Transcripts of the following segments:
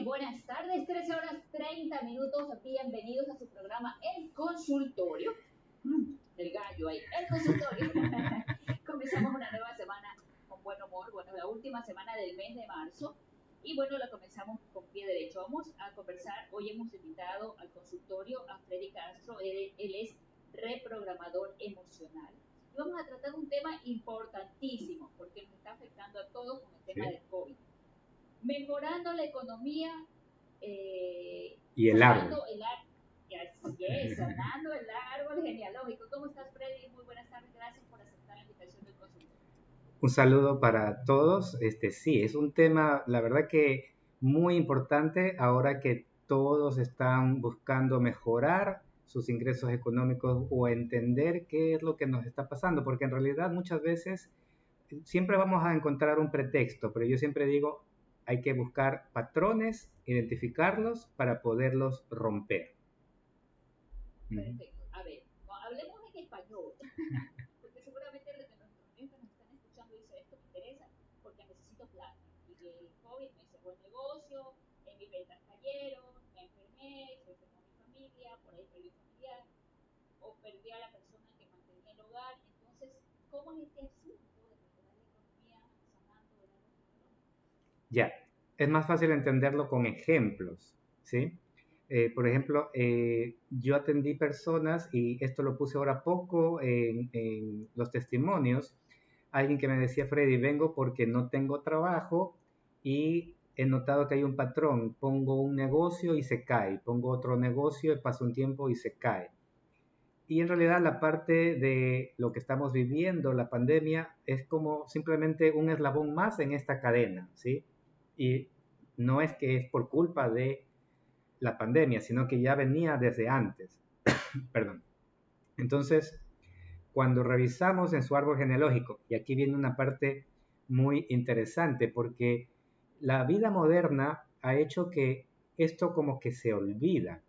buenas tardes, 13 horas 30 minutos. Bienvenidos a su programa El Consultorio. El gallo ahí, El Consultorio. Comenzamos una nueva semana con buen humor. Bueno, la última semana del mes de marzo. Y bueno, la comenzamos con pie derecho. Vamos a conversar. Hoy hemos invitado al consultorio a Freddy Castro. Él es reprogramador emocional. Y vamos a tratar un tema importantísimo porque nos está afectando a todos con el tema del COVID. Mejorando la economía y el árbol. Sanando el árbol genealógico. ¿Cómo estás, Freddy? Muy buenas tardes. Gracias por aceptar la invitación del consultorio. Un saludo para todos. Sí, es un tema, la verdad que muy importante ahora que todos están buscando mejorar sus ingresos económicos o entender qué es lo que nos está pasando, porque en realidad muchas veces siempre vamos a encontrar un pretexto, pero yo siempre digo, hay que buscar patrones, identificarlos para poderlos romper. Perfecto. A ver, hablemos en español, porque seguramente los que nos están escuchando dicen, esto me interesa porque necesito plata. Y el COVID me cerró el negocio, mis ventas cayeron, me enfermé, se enfermó mi familia, por ahí perdí un familiar, o perdí a la persona que mantenía el hogar. Entonces, ¿cómo es este asunto de mejorar la economía sanando el árbol genealógico? Ya, es más fácil entenderlo con ejemplos, ¿sí? Por ejemplo, yo atendí personas, y esto lo puse ahora poco en los testimonios, alguien que me decía, Freddy, vengo porque no tengo trabajo y he notado que hay un patrón, pongo un negocio y se cae, pongo otro negocio y pasa un tiempo y se cae. Y en realidad la parte de lo que estamos viviendo, la pandemia, es como simplemente un eslabón más en esta cadena, ¿sí? Y no es que es por culpa de la pandemia, sino que ya venía desde antes. Perdón. Entonces, cuando revisamos en su árbol genealógico, y aquí viene una parte muy interesante, porque la vida moderna ha hecho que esto como que se olvida.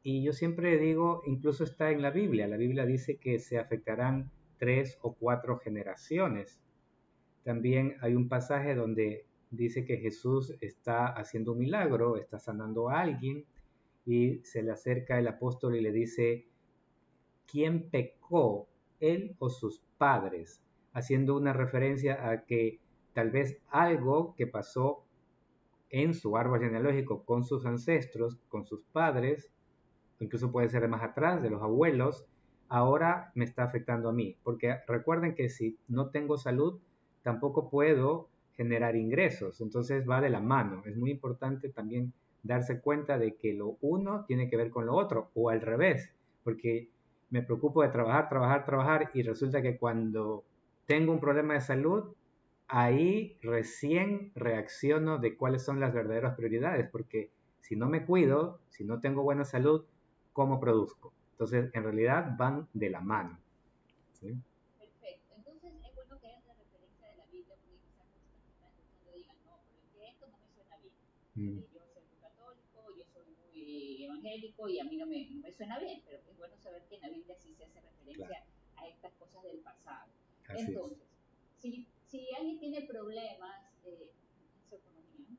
Y yo siempre digo, incluso está en la Biblia dice que se afectarán 3 o 4 generaciones. También hay un pasaje donde dice que Jesús está haciendo un milagro, está sanando a alguien, y se le acerca el apóstol y le dice, ¿quién pecó, él o sus padres? Haciendo una referencia a que tal vez algo que pasó en su árbol genealógico con sus ancestros, con sus padres, incluso puede ser de más atrás, de los abuelos, ahora me está afectando a mí. Porque recuerden que si no tengo salud, tampoco puedo generar ingresos. Entonces va de la mano. Es muy importante también darse cuenta de que lo uno tiene que ver con lo otro, o al revés, porque me preocupo de trabajar, y resulta que cuando tengo un problema de salud, ahí recién reacciono de cuáles son las verdaderas prioridades, porque si no me cuido, si no tengo buena salud, ¿cómo produzco? Entonces, en realidad van de la mano, ¿sí? Perfecto. Entonces, es bueno que hagas la referencia de la Biblia, porque quizás muchos que están escuchando digan, no, pero es que esto no me suena bien. Yo soy muy católico, yo soy muy evangélico y a mí no me suena bien, pero es bueno saber que en la Biblia sí se hace referencia a estas cosas del pasado. Así Entonces, si alguien tiene problemas en su economía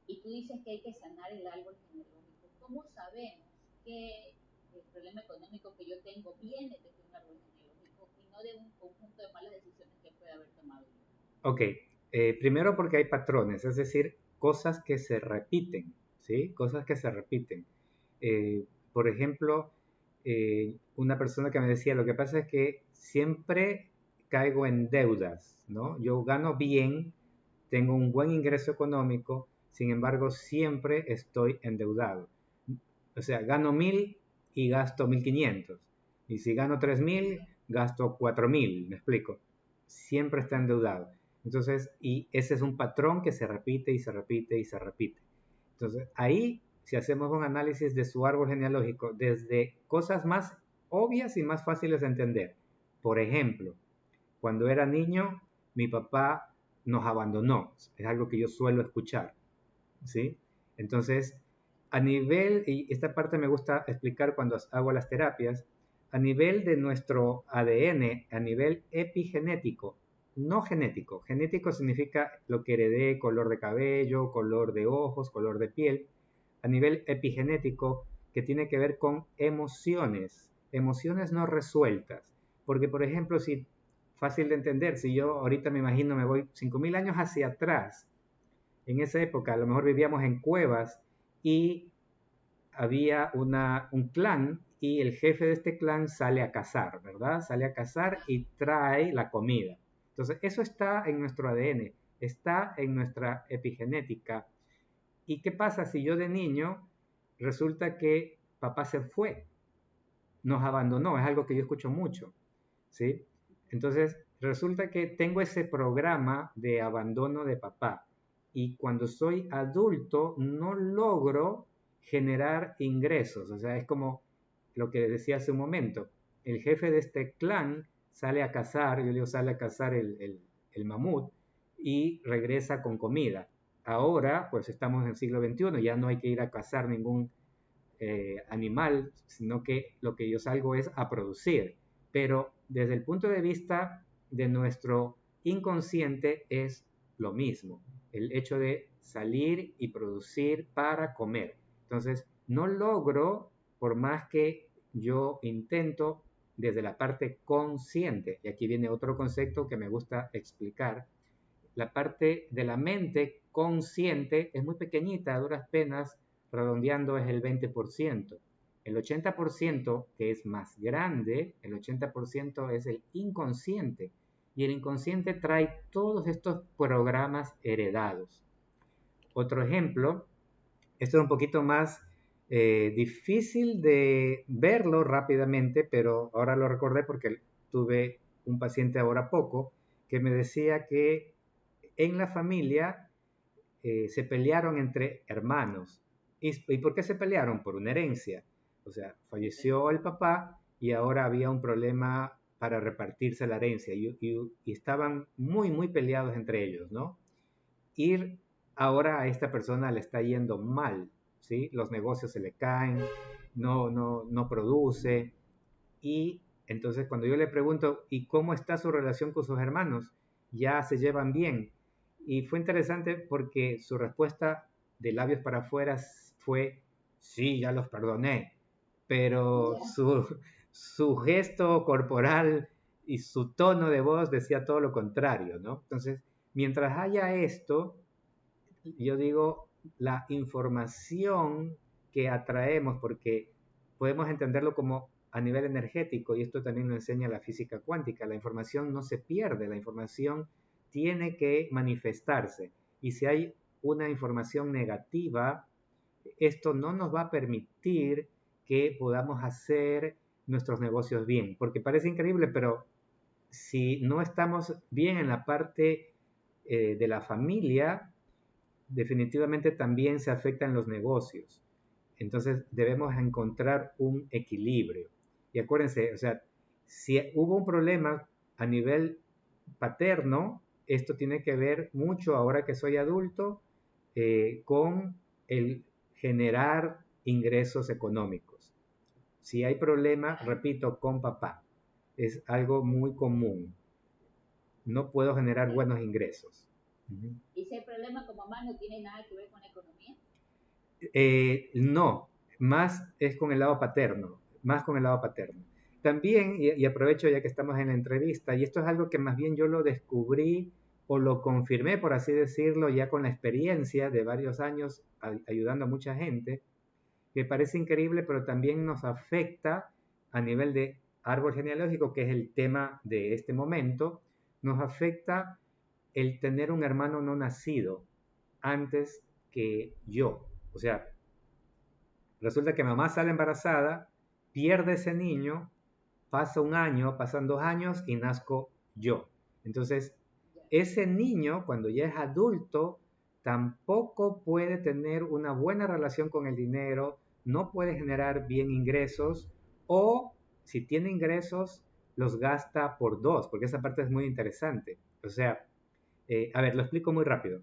y tú dices que hay que sanar el árbol genealógico, ¿cómo sabemos que el problema económico que yo tengo viene desde un árbol genealógico y no de un conjunto de malas decisiones que pueda haber tomado yo? Ok, primero porque hay patrones, es decir, cosas que se repiten, ¿sí? Cosas que se repiten. Por ejemplo, una persona que me decía, lo que pasa es que siempre caigo en deudas, ¿no? Yo gano bien, tengo un buen ingreso económico, sin embargo, siempre estoy endeudado. O sea, gano 1.000 y gasto 1.500. Y si gano 3.000, gasto 4.000, ¿me explico? Siempre está endeudado. Entonces, y ese es un patrón que se repite y se repite y se repite. Entonces, ahí, si hacemos un análisis de su árbol genealógico, desde cosas más obvias y más fáciles de entender. Por ejemplo, cuando era niño, mi papá nos abandonó. Es algo que yo suelo escuchar, ¿sí? Entonces, a nivel, y esta parte me gusta explicar cuando hago las terapias, a nivel de nuestro ADN, a nivel epigenético, no genético. Genético significa lo que heredé, color de cabello, color de ojos, color de piel. A nivel epigenético, que tiene que ver con emociones, emociones no resueltas. Porque, por ejemplo, si fácil de entender, si yo ahorita me imagino me voy 5.000 años hacia atrás, en esa época a lo mejor vivíamos en cuevas y había un clan y el jefe de este clan sale a cazar, ¿verdad? Sale a cazar y trae la comida. Entonces, eso está en nuestro ADN, está en nuestra epigenética. ¿Y qué pasa si yo de niño resulta que papá se fue, nos abandonó? Es algo que yo escucho mucho, ¿sí? Entonces, resulta que tengo ese programa de abandono de papá y cuando soy adulto no logro generar ingresos. O sea, es como lo que decía hace un momento. El jefe de este clan sale a cazar, yo digo, sale a cazar el mamut y regresa con comida. Ahora, pues estamos en el siglo XXI, ya no hay que ir a cazar ningún animal, sino que lo que yo salgo es a producir. Pero desde el punto de vista de nuestro inconsciente es lo mismo, el hecho de salir y producir para comer. Entonces, no logro, por más que yo intento desde la parte consciente, y aquí viene otro concepto que me gusta explicar, la parte de la mente consciente es muy pequeñita, a duras penas, redondeando es el 20%. El 80%, que es más grande, el 80% es el inconsciente. Y el inconsciente trae todos estos programas heredados. Otro ejemplo, esto es un poquito más difícil de verlo rápidamente, pero ahora lo recordé porque tuve un paciente ahora poco que me decía que en la familia se pelearon entre hermanos. ¿Y por qué se pelearon? Por una herencia. O sea, falleció el papá y ahora había un problema para repartirse la herencia y estaban muy, muy peleados entre ellos, ¿no? Ir ahora a esta persona le está yendo mal, ¿sí? Los negocios se le caen, no produce y entonces cuando yo le pregunto, ¿y cómo está su relación con sus hermanos? ¿Ya se llevan bien? Y fue interesante porque su respuesta de labios para afuera fue, sí, ya los perdoné, pero Ya. su gesto corporal y su tono de voz decía todo lo contrario, ¿no? Entonces, mientras haya esto, yo digo, la información que atraemos, porque podemos entenderlo como a nivel energético, y esto también lo enseña la física cuántica, la información no se pierde, la información tiene que manifestarse. Y si hay una información negativa, esto no nos va a permitir que podamos hacer nuestros negocios bien, porque parece increíble, pero si no estamos bien en la parte de la familia, definitivamente también se afectan los negocios. Entonces debemos encontrar un equilibrio. Y acuérdense, o sea, si hubo un problema a nivel paterno, esto tiene que ver mucho ahora que soy adulto con el generar ingresos económicos. Si hay problema, repito, con papá, es algo muy común. No puedo generar buenos ingresos. Y si hay problema con mamá, no tiene nada que ver con la economía. No, más es con el lado paterno, más con el lado paterno. También, y aprovecho ya que estamos en la entrevista, y esto es algo que más bien yo lo descubrí o lo confirmé, por así decirlo, ya con la experiencia de varios años ayudando a mucha gente, que parece increíble, pero también nos afecta a nivel de árbol genealógico, que es el tema de este momento, nos afecta el tener un hermano no nacido antes que yo. O sea, resulta que mamá sale embarazada, pierde ese niño, pasa un año, pasan 2 años y nazco yo. Entonces, ese niño, cuando ya es adulto, tampoco puede tener una buena relación con el dinero, no puede generar bien ingresos o si tiene ingresos, los gasta por dos, porque esa parte es muy interesante. O sea, a ver, lo explico muy rápido.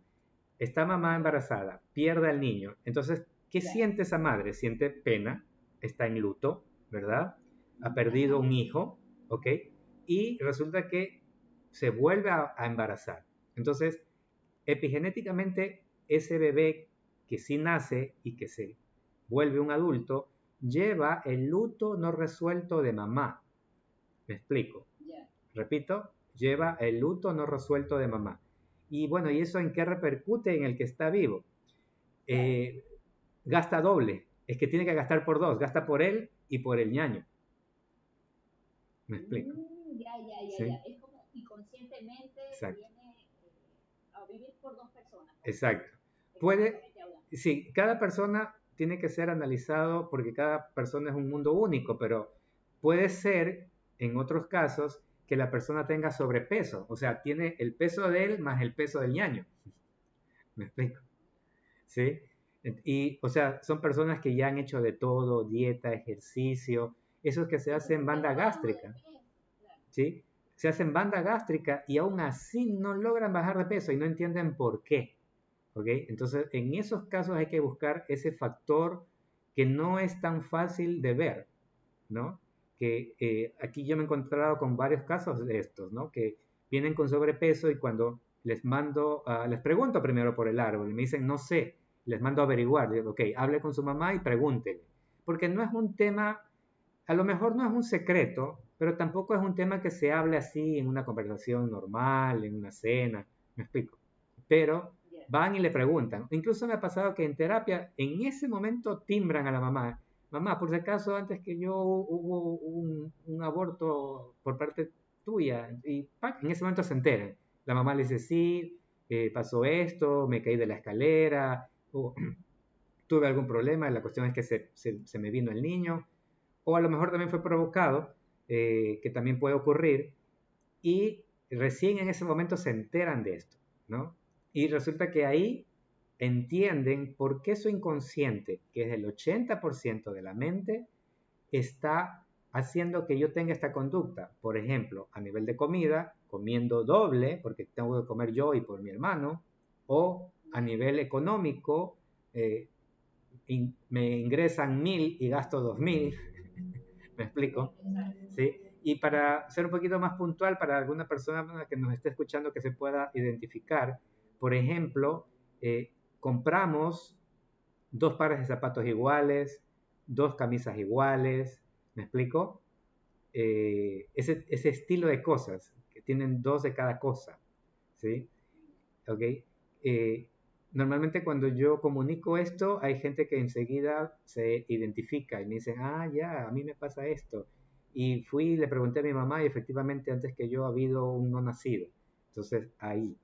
Está mamá embarazada, pierde al niño. Entonces, ¿qué siente esa madre? Siente pena, está en luto, ¿verdad? Ha perdido un hijo, ¿ok? Y resulta que se vuelve a embarazar. Entonces, epigenéticamente, ese bebé que sí nace y que se vuelve un adulto, lleva el luto no resuelto de mamá. ¿Me explico? Ya. Repito, lleva el luto no resuelto de mamá. Y bueno, ¿y eso en qué repercute en el que está vivo? Gasta doble. Es que tiene que gastar por dos. Gasta por él y por el ñaño. ¿Me explico? Ya. ¿Sí? Es como inconscientemente Exacto. viene a vivir por dos personas. Exacto. Puede, Económicamente hablando. sí, cada persona tiene que ser analizado porque cada persona es un mundo único, pero puede ser, en otros casos, que la persona tenga sobrepeso, o sea, tiene el peso de él más el peso del ñaño. ¿Me explico? ¿Sí? Y, o sea, son personas que ya han hecho de todo, dieta, ejercicio, esos que se hacen banda gástrica, ¿sí? Se hacen banda gástrica y aún así no logran bajar de peso y no entienden por qué. ¿Ok? Entonces, en esos casos hay que buscar ese factor que no es tan fácil de ver, ¿no? Que aquí yo me he encontrado con varios casos de estos, ¿no? Que vienen con sobrepeso y cuando les mando, les pregunto primero por el árbol y me dicen, no sé, les mando a averiguar, digo, ok, hable con su mamá y pregúntele, porque no es un tema, a lo mejor no es un secreto, pero tampoco es un tema que se hable así en una conversación normal, en una cena, me explico. Pero van y le preguntan. Incluso me ha pasado que en terapia, en ese momento timbran a la mamá. Mamá, por si acaso, antes que yo hubo un aborto por parte tuya. Y ¡pac! En ese momento se enteran. La mamá le dice, sí, pasó esto, me caí de la escalera, o tuve algún problema, la cuestión es que se me vino el niño. O a lo mejor también fue provocado, que también puede ocurrir. Y recién en ese momento se enteran de esto, ¿no? Y resulta que ahí entienden por qué su inconsciente, que es el 80% de la mente, está haciendo que yo tenga esta conducta. Por ejemplo, a nivel de comida, comiendo doble, porque tengo que comer yo y por mi hermano, o a nivel económico, eh, me ingresan 1.000 y gasto 2.000. ¿Me explico? ¿Sí? Y para ser un poquito más puntual, para alguna persona que nos esté escuchando que se pueda identificar, por ejemplo, compramos 2 pares de zapatos iguales, 2 camisas iguales, ¿me explico? Ese estilo de cosas, que tienen 2 de cada cosa, ¿sí? ¿Ok? Eh, Normalmente cuando yo comunico esto, hay gente que enseguida se identifica y me dicen, ah, ya, a mí me pasa esto. Y fui y le pregunté a mi mamá y efectivamente antes que yo ha habido un no nacido. Entonces ahí,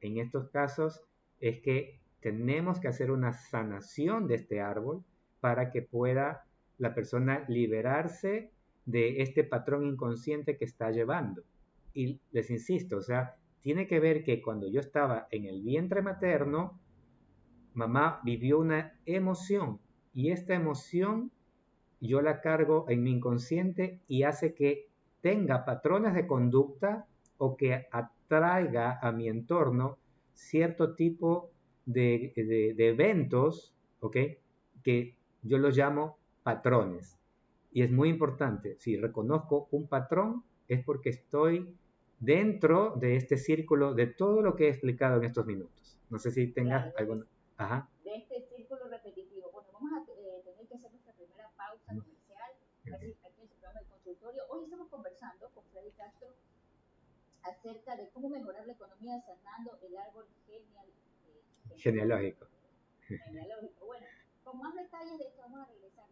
en estos casos, es que tenemos que hacer una sanación de este árbol para que pueda la persona liberarse de este patrón inconsciente que está llevando. Y les insisto, o sea, tiene que ver que cuando yo estaba en el vientre materno, mamá vivió una emoción y esta emoción yo la cargo en mi inconsciente y hace que tenga patrones de conducta o que atraiga a mi entorno cierto tipo de eventos, ¿ok? Que yo los llamo patrones. Y es muy importante, si reconozco un patrón, es porque estoy dentro de este círculo de todo lo que he explicado en estos minutos. No sé si tengas alguna... Ajá. De este círculo repetitivo. Bueno, vamos a tener que hacer nuestra primera pausa comercial aquí en su programa de consultorio. Hoy estamos conversando con Freddy Castro acerca de cómo mejorar la economía sanando el árbol Genealógico. genealógico. Bueno, con más detalles de esto vamos a regresar